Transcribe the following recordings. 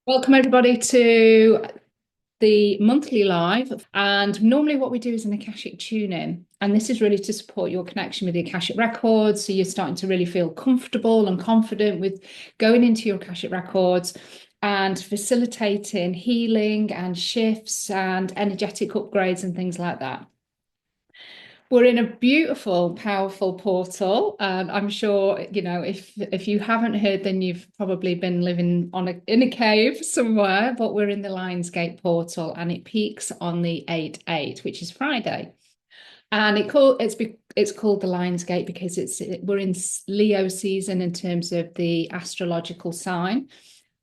Welcome everybody to the monthly live. And normally what we do is an Akashic tune-in. And this is really to support your connection with the Akashic Records. So you're starting to really feel comfortable and confident with going into your Akashic Records and facilitating healing and shifts and energetic upgrades and things like that. We're in a beautiful, powerful portal, and I'm sure if you haven't heard, then you've probably been living in a cave somewhere. But we're in the Lionsgate Portal, and it peaks on the 8.8, which is Friday, and it's called the Lionsgate because we're in Leo season in terms of the astrological sign.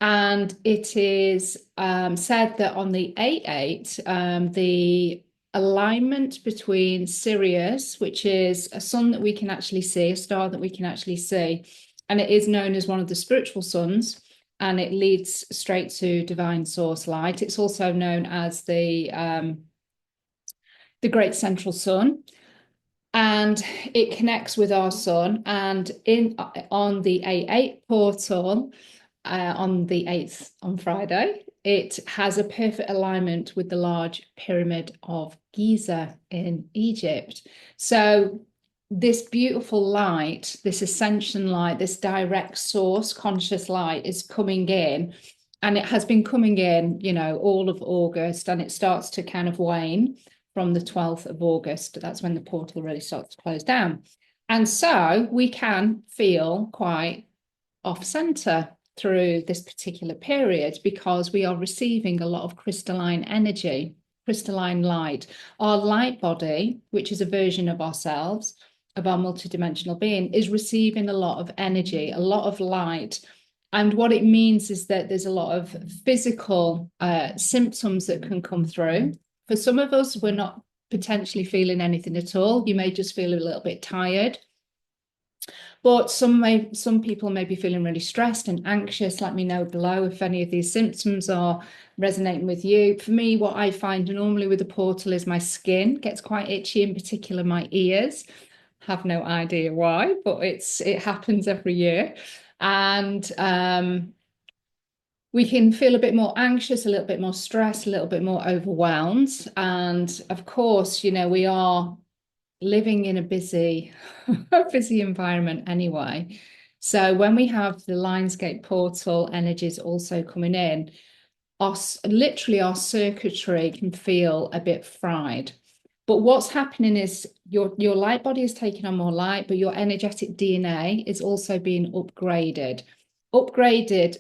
And it is said that on the 8.8, the alignment between Sirius, which is a sun that we can actually see, a star that we can actually see, and it is known as one of the spiritual suns, and it leads straight to divine source light. It's also known as the great central sun, and it connects with our sun. And in on the 8.8 portal, on the 8th, on Friday, it has a perfect alignment with the large pyramid of Giza in Egypt. So this beautiful light, this ascension light, this direct source conscious light is coming in, and it has been coming in, all of August, and it starts to kind of wane from the 12th of August. That's when the portal really starts to close down. And so we can feel quite off center through this particular period because we are receiving a lot of crystalline energy, crystalline light. Our light body, which is a version of ourselves, of our multidimensional being, is receiving a lot of energy, a lot of light. And what it means is that there's a lot of physical symptoms that can come through. For some of us, we're not potentially feeling anything at all. You may just feel a little bit tired. But some people may be feeling really stressed and anxious. Let me know below if any of these symptoms are resonating with you. For me, what I find normally with the portal is my skin gets quite itchy, in particular my ears. Have no idea why, but it happens every year. And we can feel a bit more anxious, a little bit more stressed, a little bit more overwhelmed. And of course, we are living in a busy environment anyway. So when we have the Lionsgate portal energies also coming in, literally our circuitry can feel a bit fried. But what's happening is your light body is taking on more light, but your energetic DNA is also being upgraded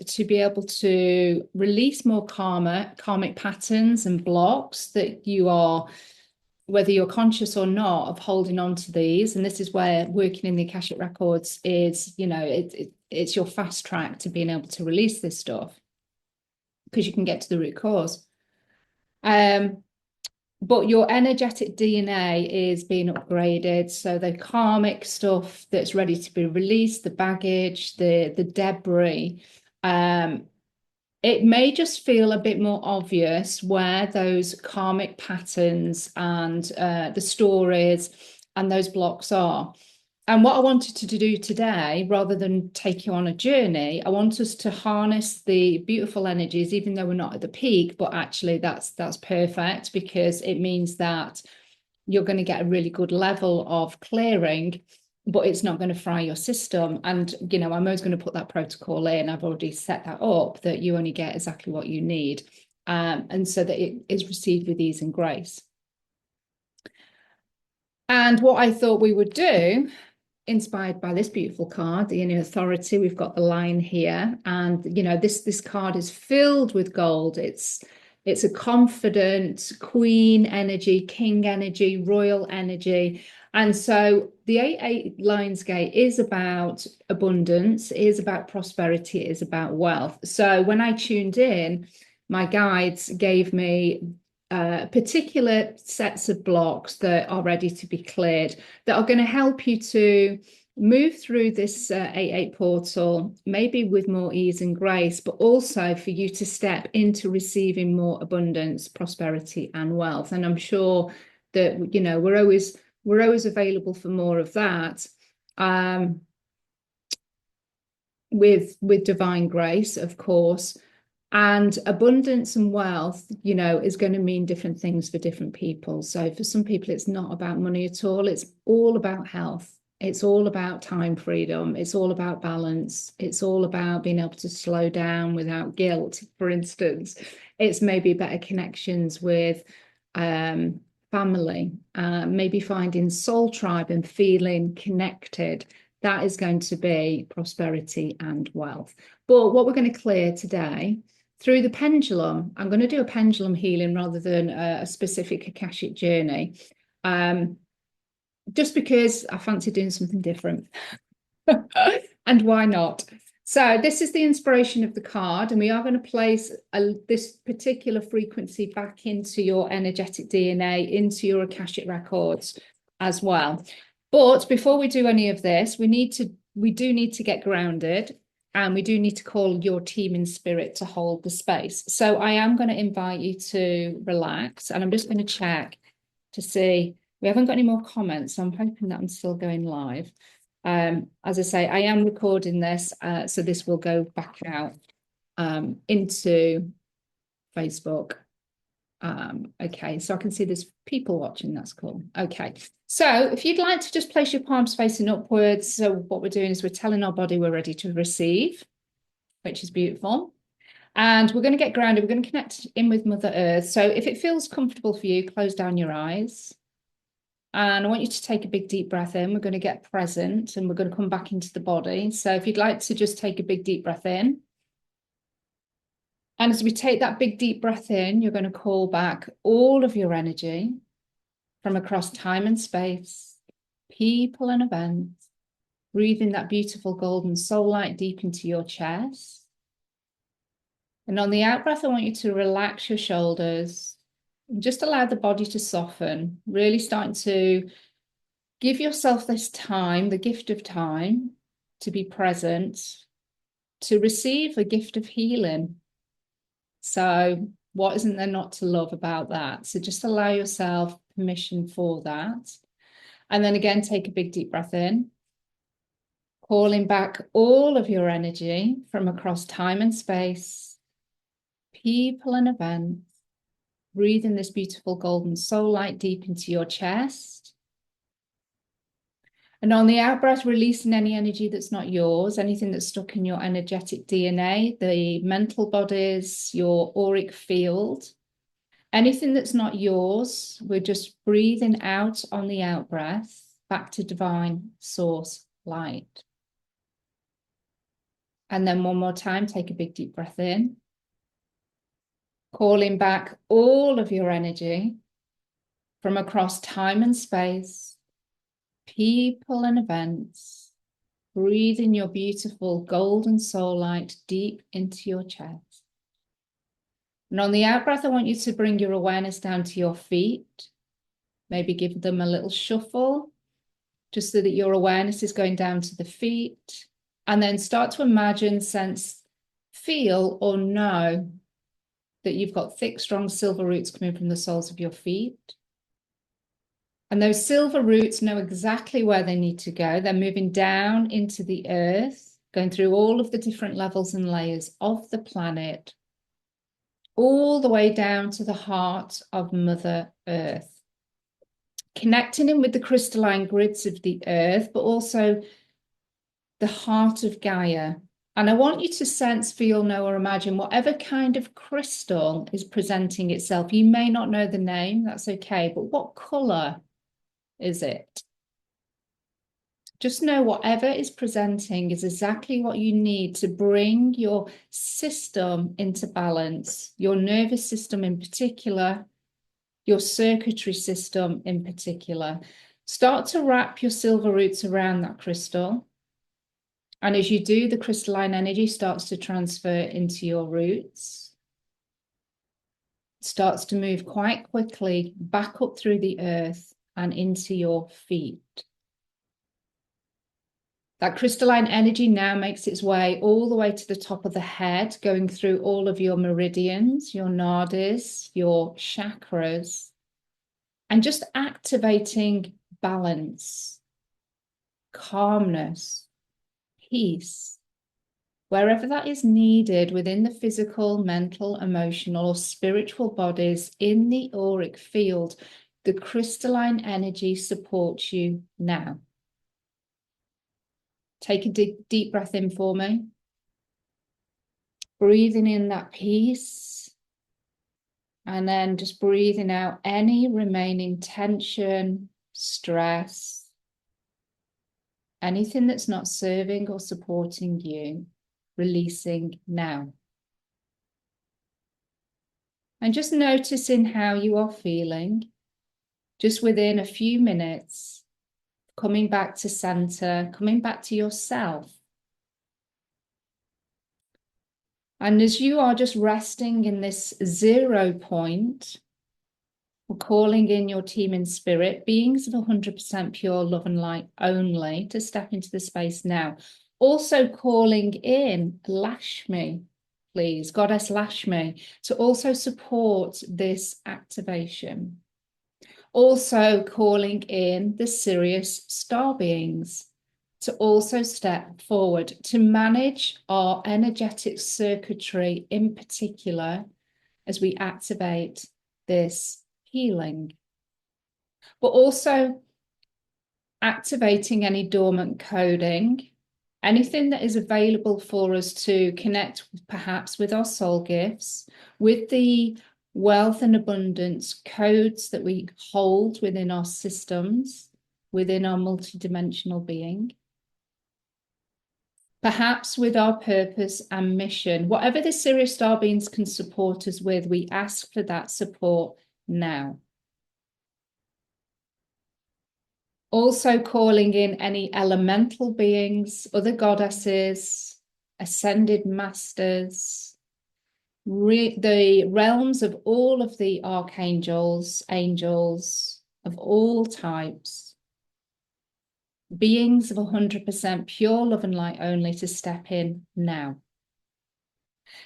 to be able to release more karmic patterns and blocks that you are, whether you're conscious or not, of holding on to these. And this is where working in the Akashic Records is, it's your fast track to being able to release this stuff because you can get to the root cause. But your energetic DNA is being upgraded. So the karmic stuff that's ready to be released, the baggage, the debris, it may just feel a bit more obvious where those karmic patterns and the stories and those blocks are. And what I wanted to do today, rather than take you on a journey, I want us to harness the beautiful energies, even though we're not at the peak, but actually that's perfect because it means that you're going to get a really good level of clearing, but it's not going to fry your system. And, I'm always going to put that protocol in. I've already set that up, that you only get exactly what you need. And so that it is received with ease and grace. And what I thought we would do, inspired by this beautiful card, the inner authority, we've got the line here, and this card is filled with gold. It's a confident queen energy, king energy, royal energy. And so the 8.8 Lionsgate is about abundance, it is about prosperity, it is about wealth. So when I tuned in, my guides gave me particular sets of blocks that are ready to be cleared, that are going to help you to move through this 8.8 portal, maybe with more ease and grace, but also for you to step into receiving more abundance, prosperity, and wealth. And I'm sure that we're always available for more of that. With divine grace, of course. And abundance and wealth, you know, is going to mean different things for different people. So for some people, it's not about money at all. It's all about health. It's all about time freedom. It's all about balance. It's all about being able to slow down without guilt, for instance. It's maybe better connections with family, maybe finding soul tribe and feeling connected. That is going to be prosperity and wealth. But what we're going to clear today through the pendulum, I'm going to do a pendulum healing rather than a specific Akashic journey, just because I fancy doing something different. And why not? So this is the inspiration of the card, and we are going to place this particular frequency back into your energetic DNA, into your Akashic records as well. But before we do any of this, we do need to get grounded, and we do need to call your team in spirit to hold the space. So I am going to invite you to relax, and I'm just going to check to see. We haven't got any more comments, so I'm hoping that I'm still going live. As I say, I am recording this, so this will go back out into Facebook. Okay, so I can see there's people watching. That's cool. Okay, so if you'd like to just place your palms facing upwards. So what we're doing is we're telling our body we're ready to receive, which is beautiful. And we're going to get grounded. We're going to connect in with Mother Earth. So if it feels comfortable for you, close down your eyes. And I want you to take a big deep breath in. We're going to get present and we're going to come back into the body. So if you'd like to just take a big deep breath in. And as we take that big deep breath in, you're going to call back all of your energy from across time and space, people and events. Breathing that beautiful golden soul light deep into your chest. And on the out breath, I want you to relax your shoulders and just allow the body to soften, really starting to give yourself this time, the gift of time, to be present, to receive a gift of healing. So what isn't there not to love about that? So just allow yourself permission for that. And then again, take a big deep breath in, calling back all of your energy from across time and space, people and events. Breathing this beautiful golden soul light deep into your chest. And on the out breath, releasing any energy that's not yours, anything that's stuck in your energetic DNA, the mental bodies, your auric field, anything that's not yours, we're just breathing out on the out breath, back to divine source light. And then one more time, take a big deep breath in, calling back all of your energy from across time and space, people and events. Breathing your beautiful golden soul light deep into your chest. And on the out breath, I want you to bring your awareness down to your feet. Maybe give them a little shuffle, just so that your awareness is going down to the feet. And then start to imagine, sense, feel, or know that you've got thick, strong silver roots coming from the soles of your feet. And those silver roots know exactly where they need to go. They're moving down into the earth, going through all of the different levels and layers of the planet, all the way down to the heart of Mother Earth. Connecting in with the crystalline grids of the earth, but also the heart of Gaia. And I want you to sense, feel, know, or imagine whatever kind of crystal is presenting itself. You may not know the name, that's okay, but what color is it? Just know whatever is presenting is exactly what you need to bring your system into balance, your nervous system in particular, your circuitry system in particular. Start to wrap your silver roots around that crystal. And as you do, the crystalline energy starts to transfer into your roots. It starts to move quite quickly back up through the earth and into your feet. That crystalline energy now makes its way all the way to the top of the head, going through all of your meridians, your nadis, your chakras, and just activating balance, calmness, peace, wherever that is needed within the physical, mental, emotional, or spiritual bodies in the auric field. The crystalline energy supports you now. Take a deep breath in for me. Breathing in that peace. And then just breathing out any remaining tension, stress, anything that's not serving or supporting you, releasing now. And just noticing how you are feeling, just within a few minutes, coming back to center, coming back to yourself. And as you are just resting in this 0 point, we're calling in your team in spirit, beings of 100% pure love and light only, to step into the space now. Also calling in Lashmi, please, Goddess Lashmi, to also support this activation. Also calling in the Sirius star beings to also step forward to manage our energetic circuitry in particular as we activate this healing, but also activating any dormant coding, anything that is available for us to connect perhaps with our soul gifts, with the wealth and abundance codes that we hold within our systems, within our multidimensional being. Perhaps with our purpose and mission. Whatever the Sirius star beings can support us with, we ask for that support now. Also calling in any elemental beings, other goddesses, ascended masters, the realms of all of the archangels, angels of all types, beings of 100% pure love and light only, to step in now.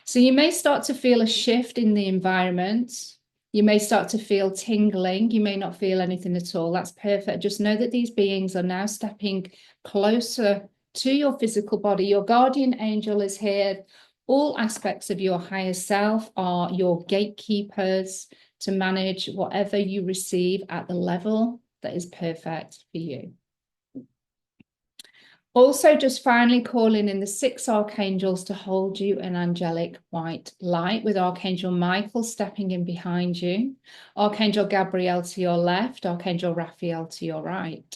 So you may start to feel a shift in the environment. You may start to feel tingling. You may not feel anything at all. That's perfect. Just know that these beings are now stepping closer to your physical body. Your guardian angel is here. All aspects of your higher self are your gatekeepers to manage whatever you receive at the level that is perfect for you. Also, just finally calling in the 6 archangels to hold you in angelic white light, with Archangel Michael stepping in behind you, Archangel Gabriel to your left, Archangel Raphael to your right.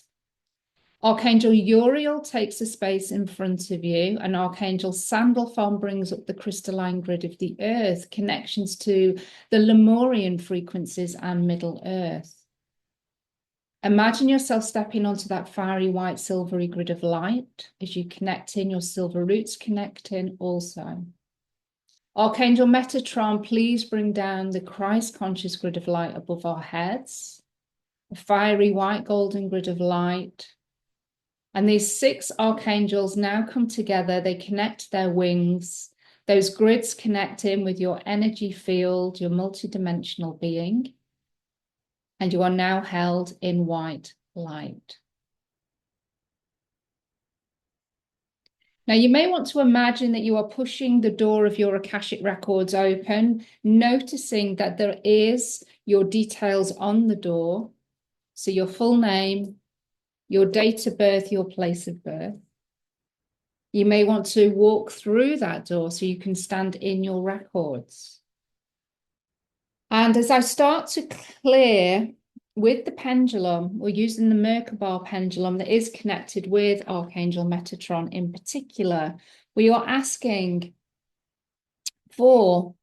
Archangel Uriel takes the space in front of you, and Archangel Sandalphon brings up the crystalline grid of the earth, connections to the Lemurian frequencies and Middle Earth. Imagine yourself stepping onto that fiery white silvery grid of light as you connect in, your silver roots connect in also. Archangel Metatron, please bring down the Christ conscious grid of light above our heads, a fiery white golden grid of light. And these 6 archangels now come together, they connect their wings, those grids connect in with your energy field, your multidimensional being. And you are now held in white light. Now, you may want to imagine that you are pushing the door of your Akashic Records open, noticing that there is your details on the door. So your full name, your date of birth, your place of birth. You may want to walk through that door so you can stand in your records. And as I start to clear with the pendulum, we're using the Merkaba pendulum that is connected with Archangel Metatron in particular. We are asking for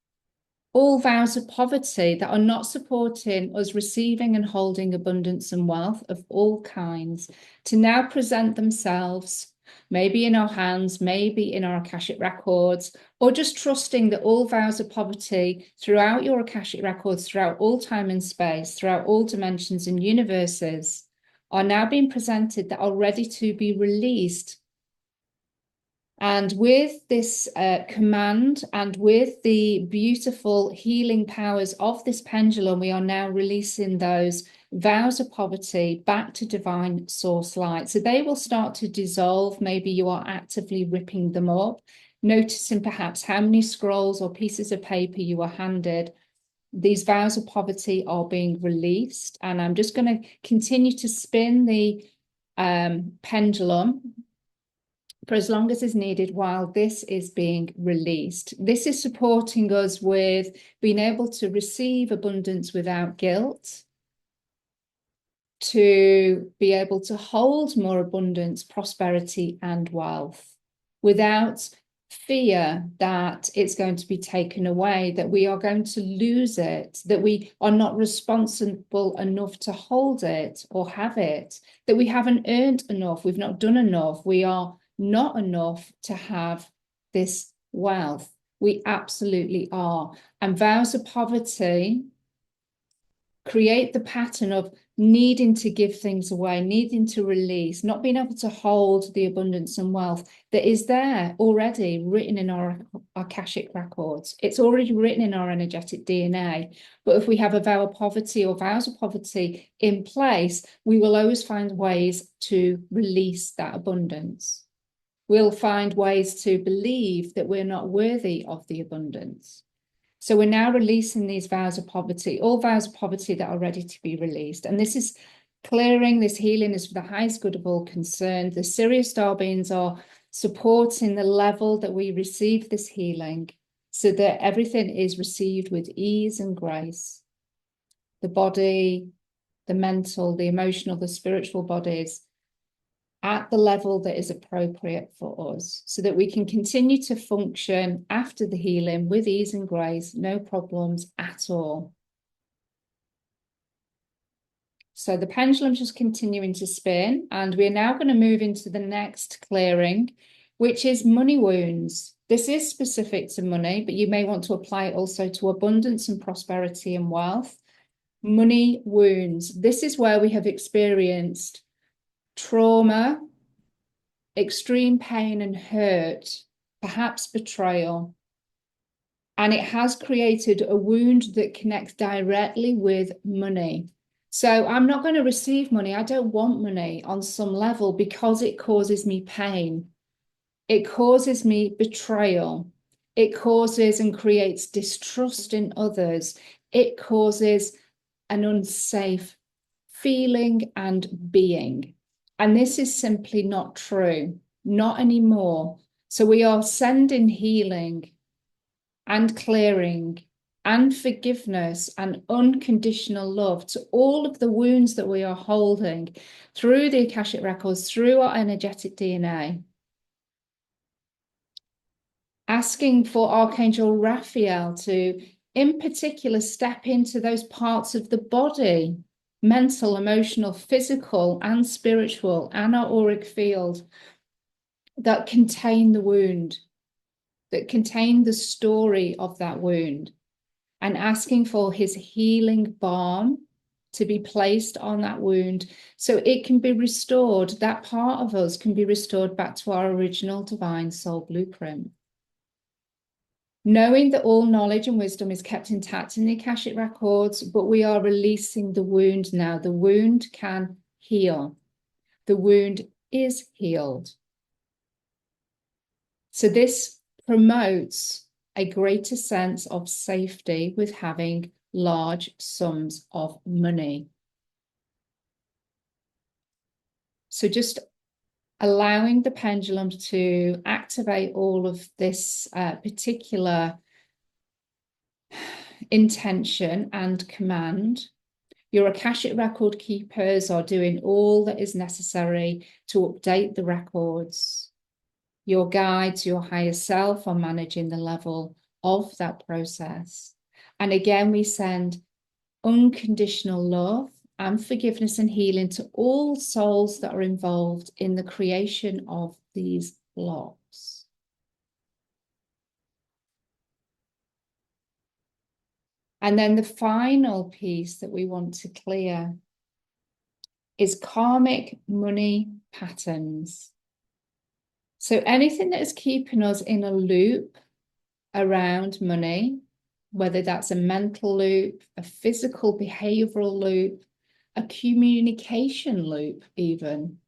all vows of poverty that are not supporting us receiving and holding abundance and wealth of all kinds to now present themselves, maybe in our hands, maybe in our Akashic Records, or just trusting that all vows of poverty throughout your Akashic Records, throughout all time and space, throughout all dimensions and universes, are now being presented, that are ready to be released. And with this command and with the beautiful healing powers of this pendulum, we are now releasing those vows of poverty back to divine source light. So they will start to dissolve. Maybe you are actively ripping them up. noticing perhaps how many scrolls or pieces of paper you were handed. These vows of poverty are being released, and I'm just going to continue to spin the pendulum for as long as is needed while this is being released. This is supporting us with being able to receive abundance without guilt, to be able to hold more abundance, prosperity, and wealth without fear that it's going to be taken away, that we are going to lose it, that we are not responsible enough to hold it or have it, that we haven't earned enough, we've not done enough, we are not enough to have this wealth. We absolutely are. And vows of poverty create the pattern of needing to give things away, needing to release, not being able to hold the abundance and wealth that is there already written in our Akashic records. It's already written in our energetic DNA. But if we have a vow of poverty or vows of poverty in place, we will always find ways to release that abundance. We'll find ways to believe that we're not worthy of the abundance. So we're now releasing these vows of poverty, all vows of poverty that are ready to be released. And this is clearing, this healing is for the highest good of all concerned. The Sirius star beings are supporting the level that we receive this healing so that everything is received with ease and grace. The body, the mental, the emotional, the spiritual bodies at the level that is appropriate for us so that we can continue to function after the healing with ease and grace, no problems at all. So the pendulum's just continuing to spin, and we're now going to move into the next clearing, which is money wounds. This is specific to money, but you may want to apply it also to abundance and prosperity and wealth. Money wounds. This is where we have experienced trauma, extreme pain and hurt, perhaps betrayal. And it has created a wound that connects directly with money. So I'm not going to receive money. I don't want money on some level because it causes me pain. It causes me betrayal. It causes and creates distrust in others. It causes an unsafe feeling and being. And this is simply not true, not anymore. So we are sending healing and clearing and forgiveness and unconditional love to all of the wounds that we are holding through the Akashic Records, through our energetic DNA. Asking for Archangel Raphael to, in particular, step into those parts of the body, mental, emotional, physical, and spiritual, and our auric field that contain the wound, that contain the story of that wound, and asking for his healing balm to be placed on that wound so it can be restored. That part of us can be restored back to our original divine soul blueprint. Knowing that all knowledge and wisdom is kept intact in the Akashic Records, but we are releasing the wound now. The wound can heal. The wound is healed. So this promotes a greater sense of safety with having large sums of money. So just allowing the pendulum to activate all of this particular intention and command. Your Akashic record keepers are doing all that is necessary to update the records. Your guides, your higher self are managing the level of that process. And again, we send unconditional love and forgiveness and healing to all souls that are involved in the creation of these blocks. And then the final piece that we want to clear is karmic money patterns. So anything that is keeping us in a loop around money, whether that's a mental loop, a physical behavioral loop, a communication loop even,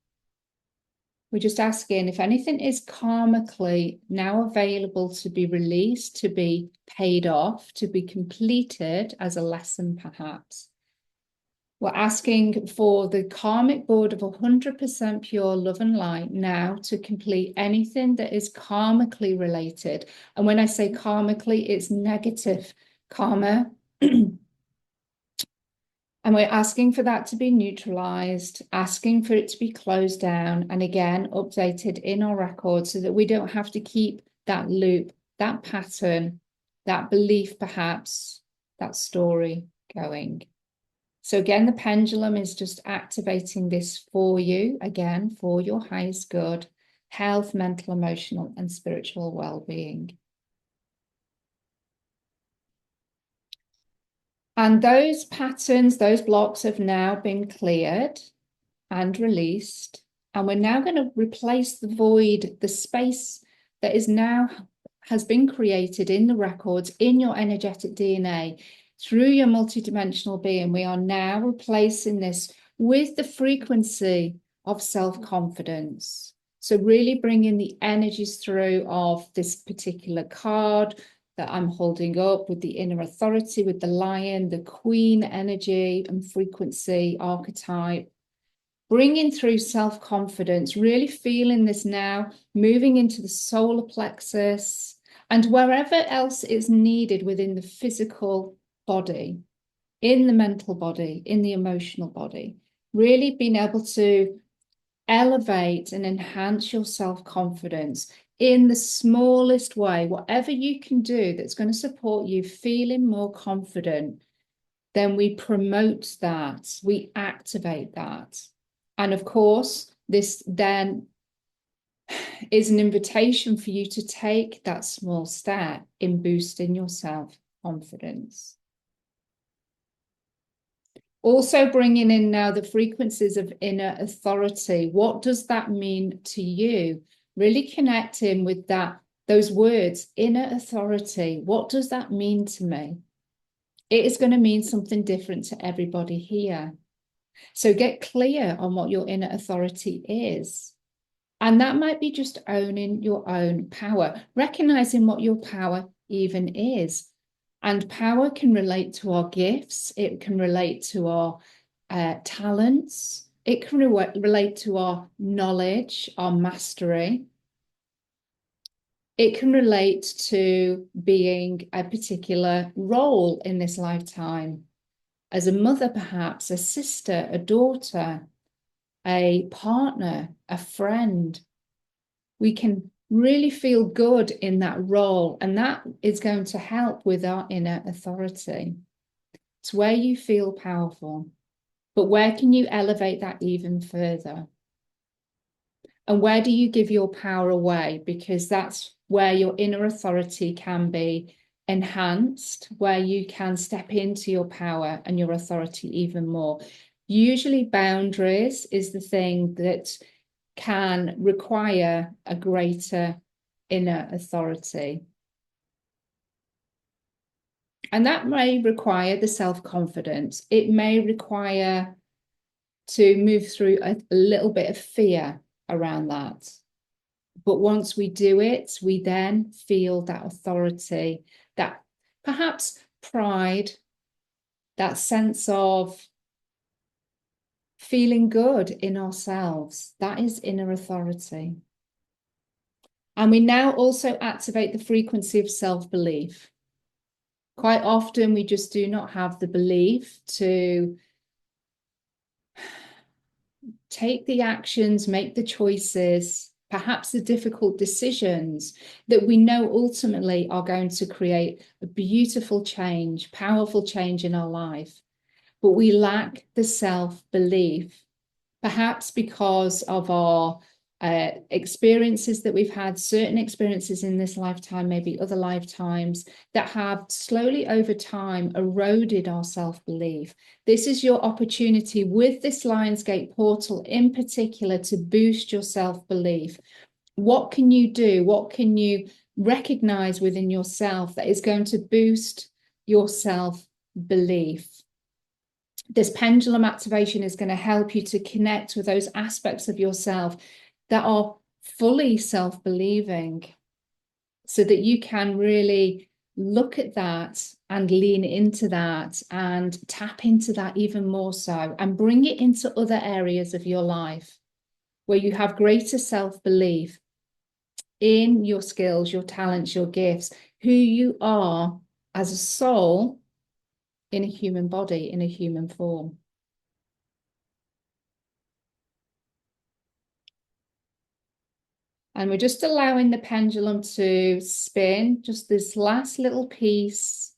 we're just asking if anything is karmically now available to be released, to be paid off, to be completed as a lesson, perhaps. We're asking for the karmic board of 100% pure love and light now to complete anything that is karmically related. And when I say karmically, it's negative karma. And we're asking for that to be neutralized, asking for it to be closed down, and again, updated in our records so that we don't have to keep that loop, that pattern, that belief, perhaps, that story going. So again, the pendulum is just activating this for you, again, for your highest good, health, mental, emotional, and spiritual well-being. And those patterns, those blocks have now been cleared and released. And we're now going to replace the void, the space that is now has been created in the records, in your energetic DNA, through your multidimensional being. We are now replacing this with the frequency of self-confidence. So really bringing the energies through of this particular card that I'm holding up with the inner authority, with the lion, the queen energy and frequency archetype, bringing through self-confidence, really feeling this now, moving into the solar plexus and wherever else is needed within the physical body, in the mental body, in the emotional body, really being able to elevate and enhance your self-confidence in the smallest way, whatever you can do that's going to support you feeling more confident. Then we promote that, we activate that. And of course, this then is an invitation for you to take that small step in boosting your self-confidence. Also bringing in now the frequencies of inner authority. What does that mean to you? Really connecting with that, those words, inner authority. What does that mean to me? It is going to mean something different to everybody here. So get clear on what your inner authority is. And that might be just owning your own power, recognizing what your power even is. And power can relate to our gifts. It can relate to our talents. It can relate to our knowledge, our mastery. It can relate to being a particular role in this lifetime. As a mother, perhaps, a sister, a daughter, a partner, a friend. We can really feel good in that role, and that is going to help with our inner authority. It's where you feel powerful, but where can you elevate that even further? And where do you give your power away? Because that's where your inner authority can be enhanced, where you can step into your power and your authority even more. Usually boundaries is the thing that can require a greater inner authority. And that may require the self-confidence. It may require to move through a little bit of fear around that. But once we do it, we then feel that authority, that perhaps pride, that sense of feeling good in ourselves. That is inner authority. And we now also activate the frequency of self-belief. Quite often we just do not have the belief to take the actions, make the choices, perhaps the difficult decisions that we know ultimately are going to create a beautiful change, powerful change in our life. But we lack the self-belief, perhaps because of our experiences that we've had, certain experiences in this lifetime, maybe other lifetimes, that have slowly over time eroded our self-belief. This is your opportunity with this Lionsgate portal in particular to boost your self-belief. What can you do? What can you recognize within yourself that is going to boost your self-belief? This pendulum activation is going to help you to connect with those aspects of yourself that are fully self-believing, so that you can really look at that and lean into that and tap into that even more so, and bring it into other areas of your life where you have greater self-belief in your skills, your talents, your gifts, who you are as a soul in a human body, in a human form. And we're just allowing the pendulum to spin, just this last little piece.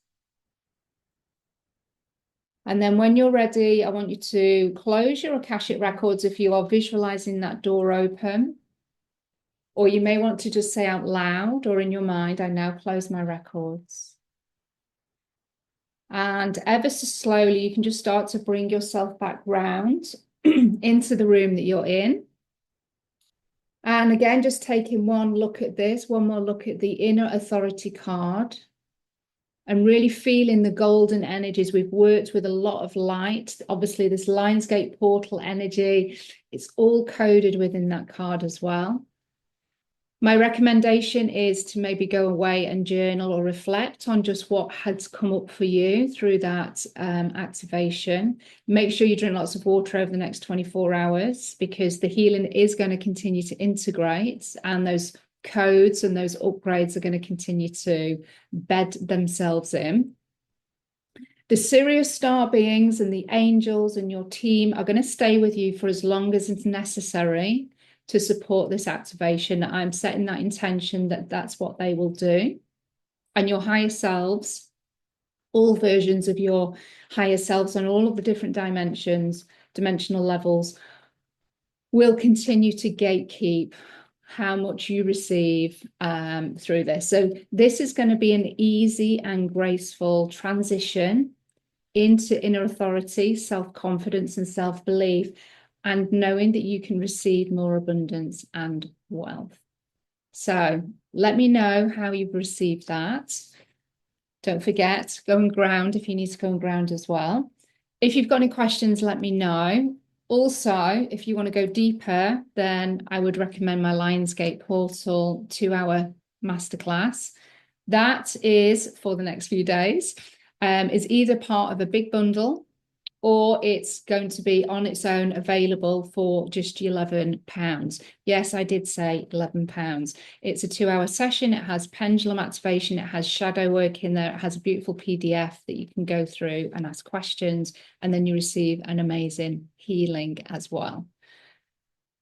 And then when you're ready, I want you to close your Akashic Records if you are visualizing that door open. Or you may want to just say out loud or in your mind, I now close my records. And ever so slowly, you can just start to bring yourself back round into the room that you're in. And again, just taking one look at this, one more look at the inner authority card, and really feeling the golden energies. We've worked with a lot of light. Obviously, this Lionsgate Portal energy, it's all coded within that card as well. My recommendation is to maybe go away and journal or reflect on just what has come up for you through that activation. Make sure you drink lots of water over the next 24 hours, because the healing is going to continue to integrate, and those codes and those upgrades are going to continue to bed themselves in. The Sirius star beings and the angels and your team are going to stay with you for as long as it's necessary to support this activation. I'm setting that intention that that's what they will do. And your higher selves, all versions of your higher selves on all of the different dimensions, dimensional levels, will continue to gatekeep how much you receive through this. So this is going to be an easy and graceful transition into inner authority, self-confidence and self-belief, and knowing that you can receive more abundance and wealth. So let me know how you've received that. Don't forget, go and ground if you need to go and ground as well. If you've got any questions, let me know. Also, if you want to go deeper, then I would recommend my Lionsgate Portal 2-hour masterclass. That is for the next few days. Is either part of a big bundle, or it's going to be on its own available for just £11. Yes, I did say £11. It's a 2-hour session. It has pendulum activation. It has shadow work in there. It has a beautiful PDF that you can go through and ask questions, and then you receive an amazing healing as well.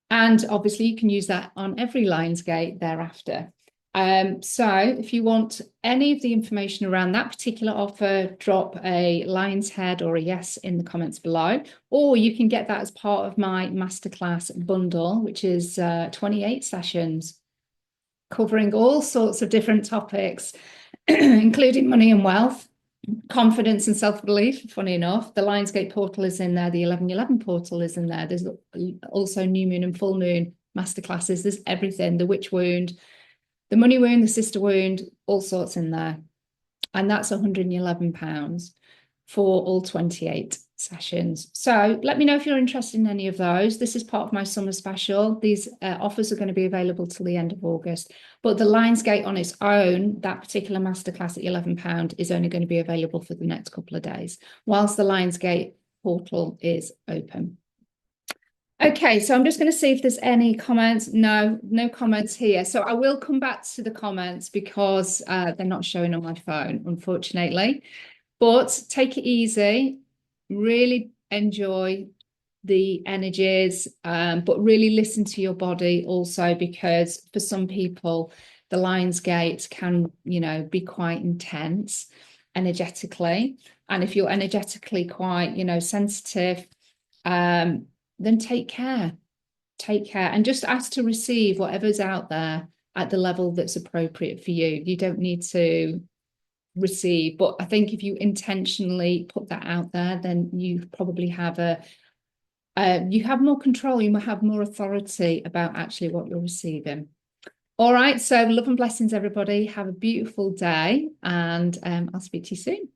And obviously you can use that on every Lionsgate thereafter. So if you want any of the information around that particular offer, drop a lion's head or a yes in the comments below, or you can get that as part of my masterclass bundle, which is 28 sessions covering all sorts of different topics, including money and wealth, confidence and self-belief. Funny enough, the Lionsgate Portal is in there, the 1111 portal is in there. There's also new moon and full moon masterclasses. There's everything, the witch wound, the money wound, the sister wound, all sorts in there. And that's £111 for all 28 sessions. So let me know if you're interested in any of those. This is part of my summer special. These offers are going to be available till the end of August. But the Lionsgate on its own, that particular masterclass at £11, is only going to be available for the next couple of days, whilst the Lionsgate portal is open. Okay, so I'm just going to see if there's any comments. No comments here. So I will come back to the comments because they're not showing on my phone, unfortunately. But take it easy. Really enjoy the energies, but really listen to your body also, because for some people, the Lionsgate can, be quite intense energetically. And if you're energetically quite, sensitive, then take care. Take care and just ask to receive whatever's out there at the level that's appropriate for you. You don't need to receive, but I think if you intentionally put that out there, then you probably have you have more control, you have more authority about actually what you're receiving. All right, so love and blessings, everybody. Have a beautiful day, and I'll speak to you soon.